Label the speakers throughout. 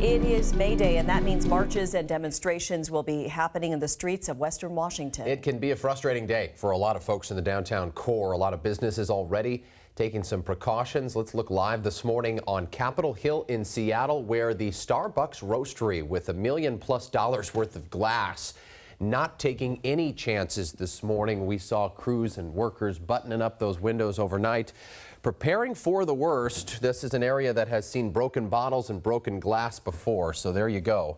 Speaker 1: It is May Day, and that means marches and demonstrations will be happening in the streets of Western Washington.
Speaker 2: It can be a frustrating day for a lot of folks in the downtown core. A lot of businesses already taking some precautions. Let's look live this morning on Capitol Hill in Seattle, where the Starbucks Roastery with $1 million+ worth of glass not taking any chances this morning. We saw crews and workers buttoning up those windows overnight, preparing for the worst. This is an area that has seen broken bottles and broken glass before, so there you go.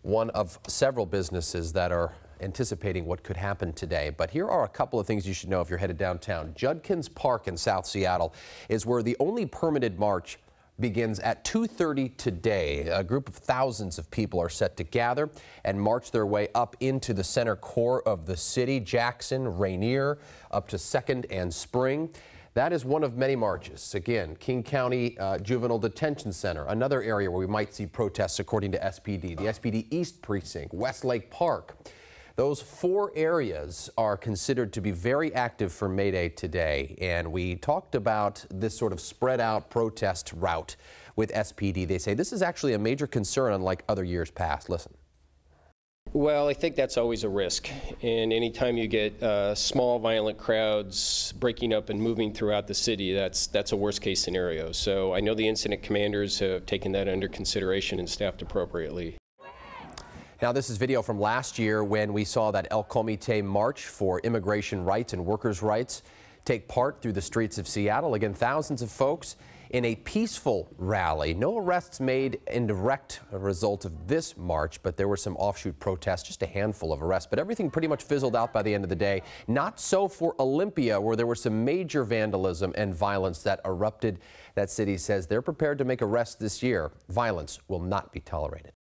Speaker 2: One of several businesses that are anticipating what could happen today. But here are a couple of things you should know if you're headed downtown. Judkins Park in South Seattle is where the only permitted march begins at 2:30 today. A group of thousands of people are set to gather and march their way up into the center core of the city, Jackson, Rainier, up to 2nd and Spring. That is one of many marches. Again, King County Juvenile Detention Center, another area where we might see protests according to SPD, the SPD East Precinct, Westlake Park. Those 4 areas are considered to be very active for May Day today, and we talked about this sort of spread out protest route with SPD. They say this is actually a major concern unlike other years past. Listen.
Speaker 3: Well, I think that's always a risk, and anytime you get small violent crowds breaking up and moving throughout the city, that's a worst case scenario. So I know the incident commanders have taken that under consideration and staffed appropriately.
Speaker 2: Now, this is video from last year when we saw that El Comité March for Immigration Rights and Workers' Rights take part through the streets of Seattle. Again, thousands of folks in a peaceful rally. No arrests made in direct result of this march, but there were some offshoot protests, just a handful of arrests. But everything pretty much fizzled out by the end of the day. Not so for Olympia, where there was some major vandalism and violence that erupted. That city says they're prepared to make arrests this year. Violence will not be tolerated.